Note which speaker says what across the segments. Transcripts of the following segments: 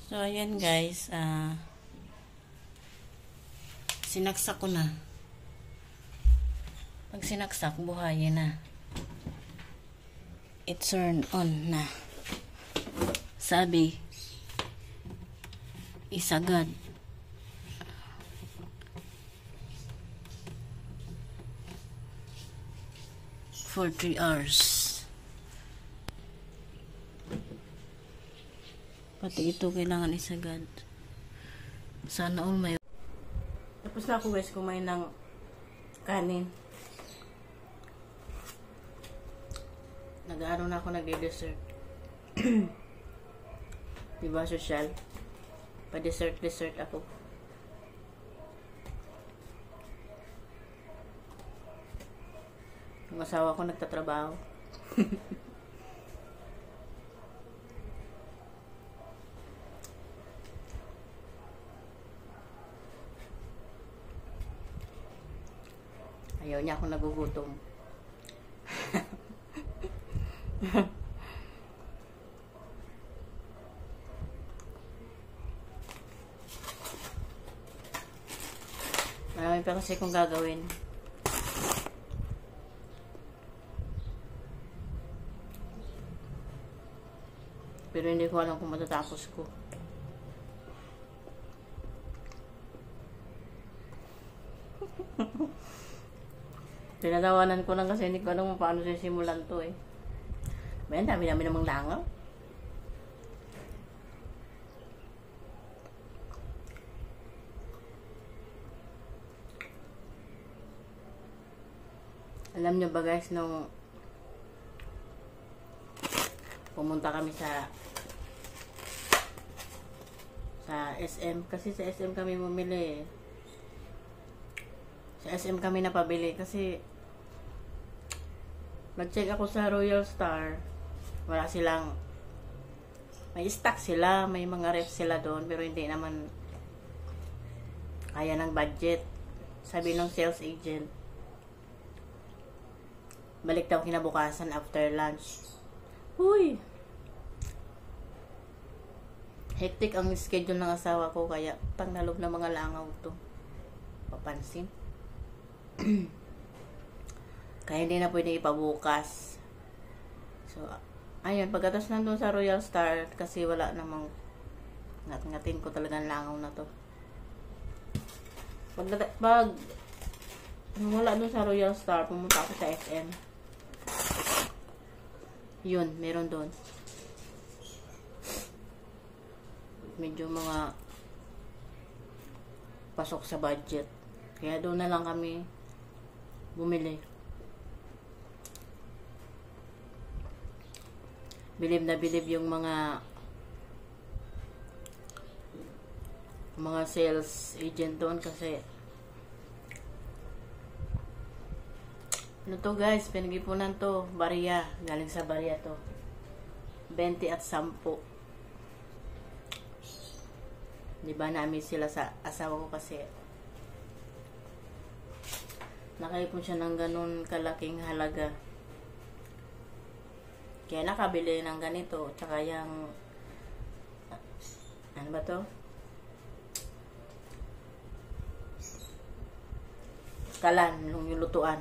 Speaker 1: So, ayan guys. Sinaksak ko na. Pag sinaksak, buhayin na. It turned on na. Sabi, isagad. For 3 hours. Pati ito kailangan isagad. Sana all may. Tapos na ako guys kumain ng kanin. Nag-ano na ako nag-dessert. Diba social? Pa-dessert ako. Yung asawa ko nagtatrabaho. Ayaw niya ako nagugutom. Marami pa kasi kung gagawin. Pero hindi ko alam kung matatapos ko. Tinatawanan ko lang kasi hindi ko alam kung paano sisimulan to eh. May dami namin namang langaw. Alam nyo ba guys, nung pumunta kami sa SM, kasi sa SM kami bumili eh. Sa SM kami napabili kasi nag-check ako sa Royal Star. Wala silang, may stock sila, may mga ref sila doon, pero hindi naman kaya ng budget. Sabi ng sales agent, balik daw kinabukasan after lunch. Uy! Hectic ang schedule ng asawa ko, kaya pang nalob ng mga langaw to. Papansin. Kaya hindi na pwede ipabukas. So, ayun, pagkatas nandun sa Royal Star, kasi wala namang ngat-ngatin ko talagang langaw na to. Pag wala dun sa Royal Star, pumunta ako sa SM. Yun, meron dun. Medyo mga pasok sa budget. Kaya doon na lang kami bumili. Bilib na bilib yung mga sales agent doon kasi ano to guys, pinag-ipunan to, barya, galing sa barya to, 20 at 10. Diba namin sila sa asawa ko kasi nakaipon siya ng ganun kalaking halaga. Kaya nakabili ng ganito. Tsaka yung ano ba to? Kalan, yung lutuan.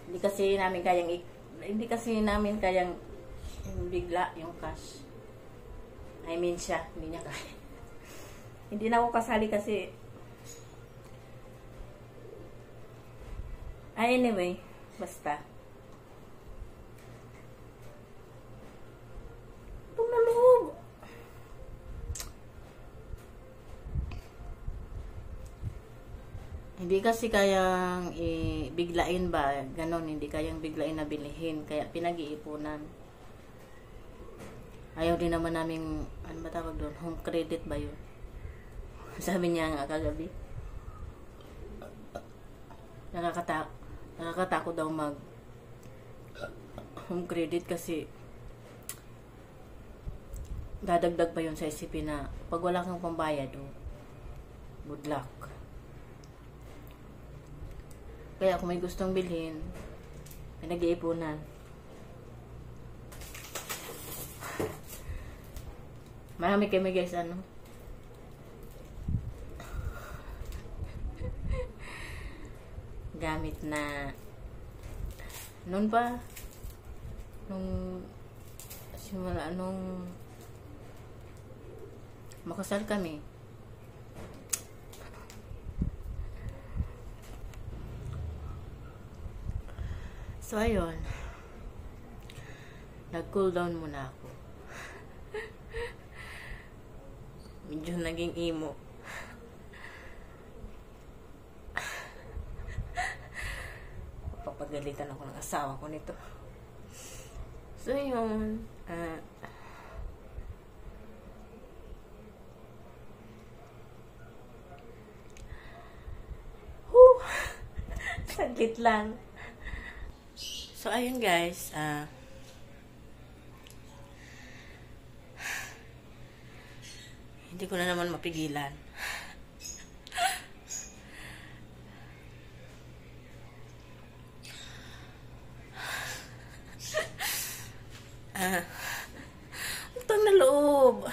Speaker 1: Hindi kasi namin kayang bigla yung cash. I mean siya, hindi niya kaya. Hindi na ako kasali kasi anyway, basta. Tumalog. Hindi kasi kayang biglain ba, ganon, hindi kayang biglain na bilihin, kaya pinag-iipunan. Ayaw din naman namin, ano ba tawag doon, home credit ba yun? Sabi niya nga kagabi. Nakakatakot daw mag home credit kasi dadagdag pa yun sa SCP na pag wala kang pambayad, good luck. Kaya kung may gustong bilhin, pinag-iipunan. Marami kami guys, ano. Gamit na noon pa nung simula nung makasal kami. So ayun, nag-cool down muna ako. Medyo naging emo. Papagalitan ako ng asawa ko nito. So yun, saglit lang. So ayun guys, hindi ko na naman mapigilan. Utang na loob.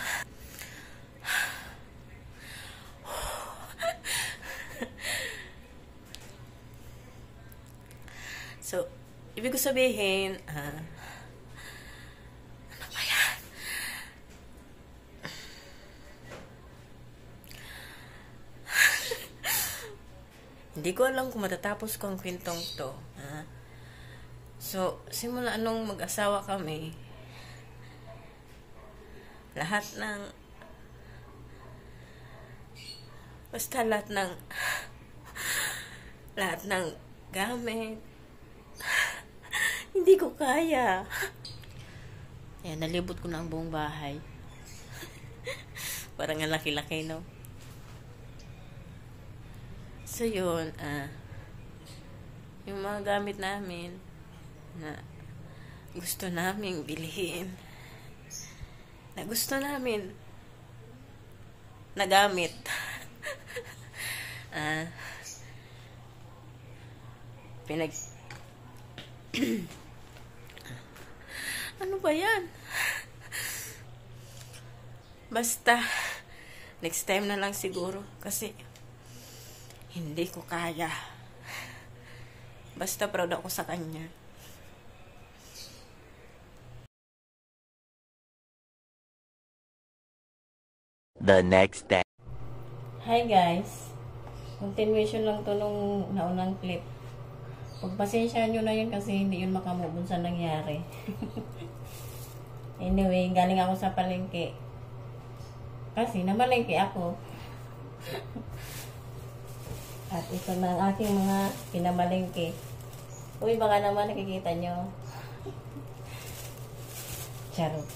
Speaker 1: So, ibig ko sabihin, ano ba yan? Hindi ko alam kung matatapos ko ang kwentong to. So, simula nung mag-asawa kami, lahat ng gamit, hindi ko kaya. Ayan, nalibot ko na ang buong bahay. Parang ang laki-laki, no? So, yun, yung mga gamit namin na gusto naming bilhin, na gusto namin na gamit, ano ba yan? Basta next time na lang siguro kasi hindi ko kaya. Basta proud ako sa kanya.
Speaker 2: The next day.
Speaker 1: Hi guys, continuation lang to nung naunang clip. Pagpasensyahan nyo na yun kasi hindi yun makamubun sa nangyari. Anyway, galing ako sa palengke. Kasi namalengke ako. At ito na ang aking mga pinamalengke. Uy, baka naman nakikita nyo. Charot.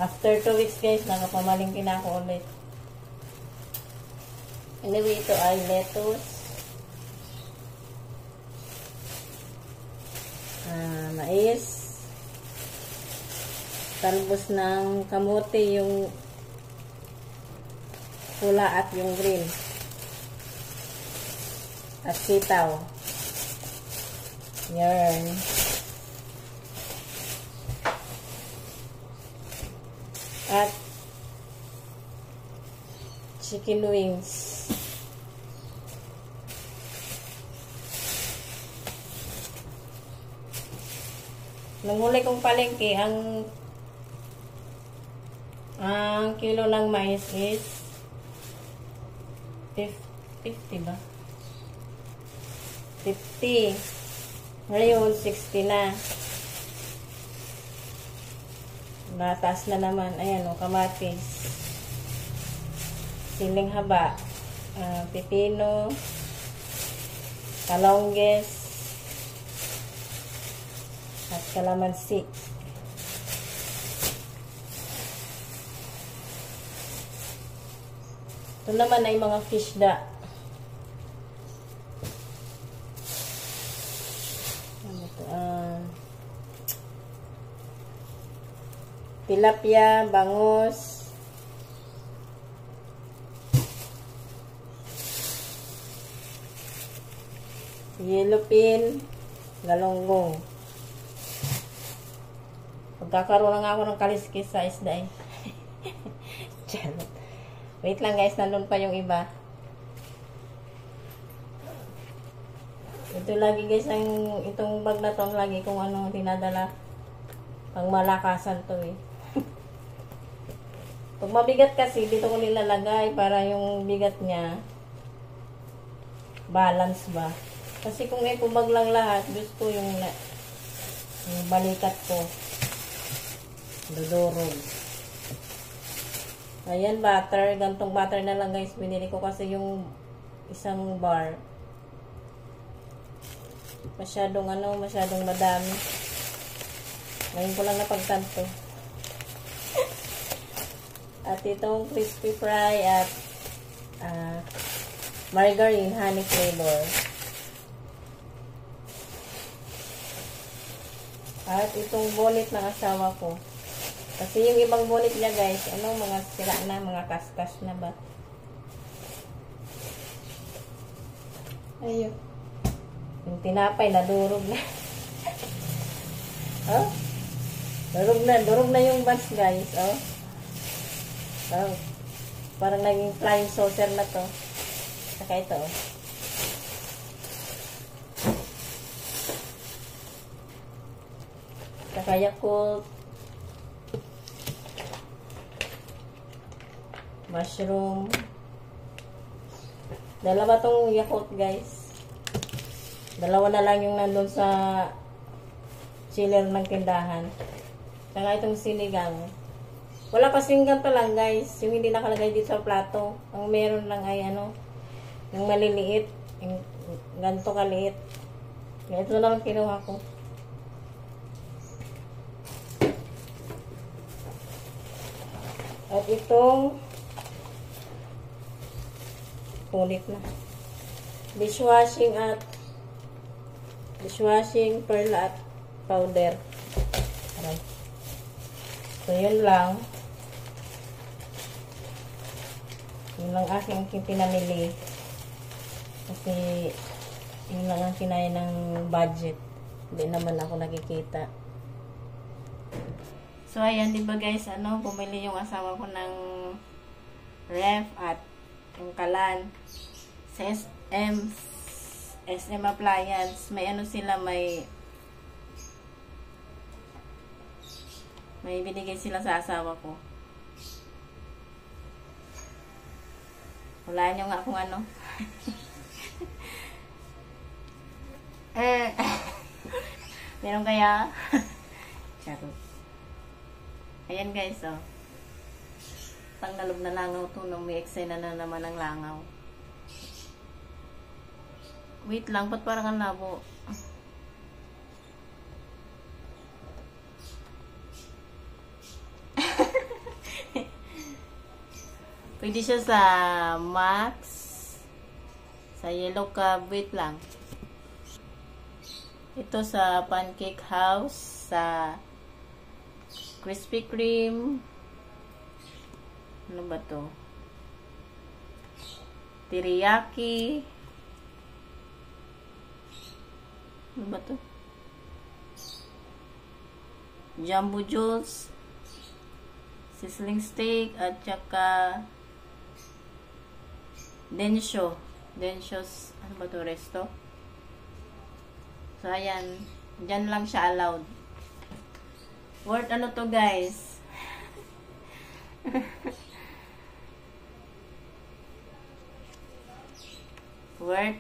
Speaker 1: After 2 weeks guys, nakapamalingkin na ako ulit. Anyway, ito ay lettuce. Mais. Talbos ng kamote, yung pula at yung green. At sitaw. Yan. At chicken wings. Nung huli kong palengke, ang kilo ng mais is 50 ba? 50. Ngayon, 60 na. Mataas na naman. Ayan o, kamatis. Siling haba. Pipino. Kalongges. At kalamansi. Ito naman ay mga fish da. Ano ito? Tilapia, bangus, yellow pin, galonggong. Magkakaroon lang ako ng kaliskis sa isda eh. Charot. Wait lang guys, nandun pa yung iba. Ito lagi guys, itong bag na to, lagi kung ano tinadala. Pang malakasan to eh. Pag mabigat kasi, dito ko nilalagay para yung bigat niya balance ba. Kasi kung ipubag lang lahat, gusto ko yung balikat ko. Dudurog. Ayan, butter. Gantong butter na lang guys. Binili ko kasi yung isang bar. Masyadong madami. Ngayon ko lang napagtanto. At itong crispy fry at margarine honey flavor. At itong bonnet ng asawa ko. Kasi yung ibang bonnet niya guys, mga sira na, mga kaskas na ba. Ayun. Yung tinapay, nadurog na. Oh? Durog na yung buns guys, oh. Oh. Parang naging flying saucer na to. Saka ito, oh. Saka Yakult. Mushroom. Dalawa tong Yakult guys. Dalawa na lang yung nandun sa chiller ng tindahan. Saka itong sinigang. Wala kasing ganito lang guys. Yung hindi nakalagay dito sa plato. Ang meron lang ay yung maliliit. Yung ganito kaliit. Ito na lang kinuha ko. At itong punit na. Dishwashing pearl at powder. Aray. So, yun lang. Yun lang aking pinamili. Kasi, yun lang ang kinaya ng budget. Hindi naman ako nakikita. So, ayan, diba guys, bumili yung asawa ko ng ref at yung kalan. Sa SM Appliance, may may binigay sila sa asawa ko. Wala nyo nga kung ano. Meron kaya? Charot. Ayan guys, oh. Pangnalob na langaw to nung may eksena na naman ng langaw. Wait lang, ba't parang ang labo? Pwede siya sa Max, sa Yellow Cab, wait lang. Ito sa Pancake House, sa Krispy Kreme. Ano ba to? Teriyaki. Ano ba to? Jumbo Juice. Sizzling steak at saka Densho. Densho's, ano ba to? Resto? So, ayan. Diyan lang siya allowed. Worth ano to, guys? Worth.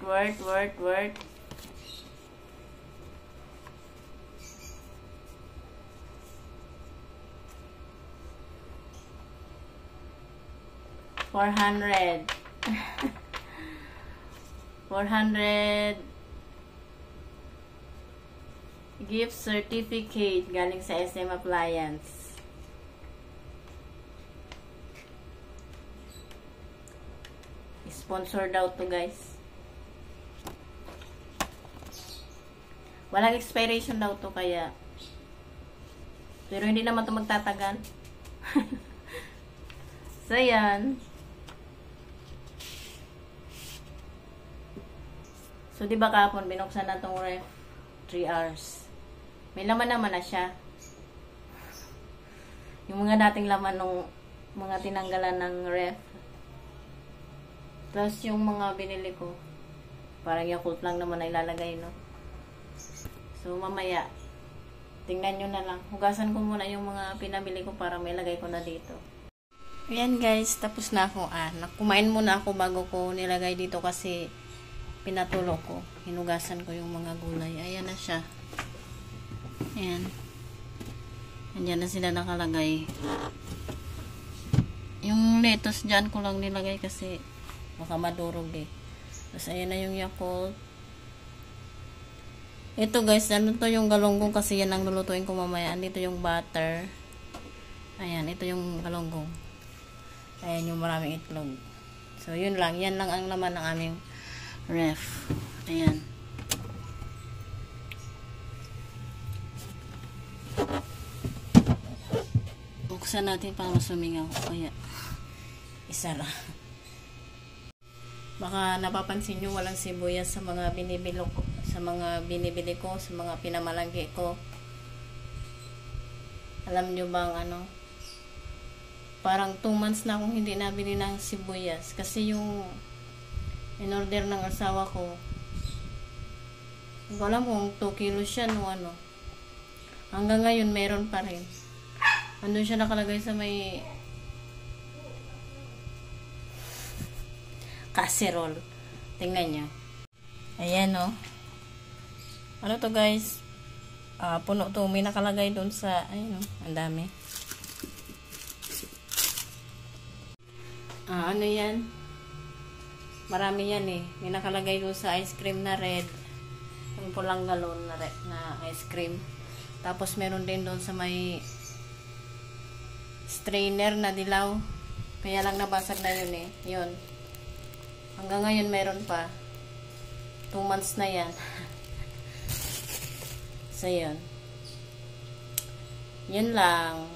Speaker 1: $400 gift certificate galing sa SM Appliance. Sponsor daw to, guys. Walang expiration daw to, kaya pero hindi naman to magtatagal. So, yan. So, di ba kahapon, binuksan na tong ref 3 hours. May laman naman na siya. Yung mga dating laman nung mga tinanggalan ng ref. Tapos yung mga binili ko, parang Yakult lang naman na ilalagay, no? So, mamaya, tingnan nyo na lang. Hugasan ko muna yung mga pinabili ko para may lagay ko na dito. Ayan guys, tapos na ako. Kumain muna ako bago ko nilagay dito kasi pinatulo ko. Hinugasan ko yung mga gulay. Ayan na siya. Ayan. Andyan na sila nakalagay. Yung lettuce dyan ko lang nilagay kasi baka madurog eh. Tapos ayan na yung Yakult. Ito guys, ano to yung galonggong kasi yan ang lulutuin ko mamaya. Andito yung butter. Ayan, ito yung galonggong. Ayan yung maraming itlog. So yun lang, yan lang ang laman ng aming ref. Ayan. Buksan natin para masumingaw. Kaya isa lang. Baka napapansin nyo walang sibuyas sa mga binibili ko, sa mga pinamalanggi ko. Alam nyo bang ano? Parang 2 months na akong hindi nabili ng sibuyas kasi yung in-order ng asawa ko, hindi ko alam kung 2 kilos siya no ano. Hanggang ngayon meron pa rin. Andun siya nakalagay sa may casserole. Tingnan nyo. Ayan o. Ano to guys? Puno to. May nakalagay doon sa, ayun o. Ang dami. Ano yan? Marami yan eh. May nakalagay doon sa ice cream na red. Yung pulang galon na, na ice cream. Tapos meron din doon sa may strainer na dilaw. Kaya lang nabasag na yun eh. Yun. Hanggang ngayon meron pa. 2 months na yan. So yun. Yun lang.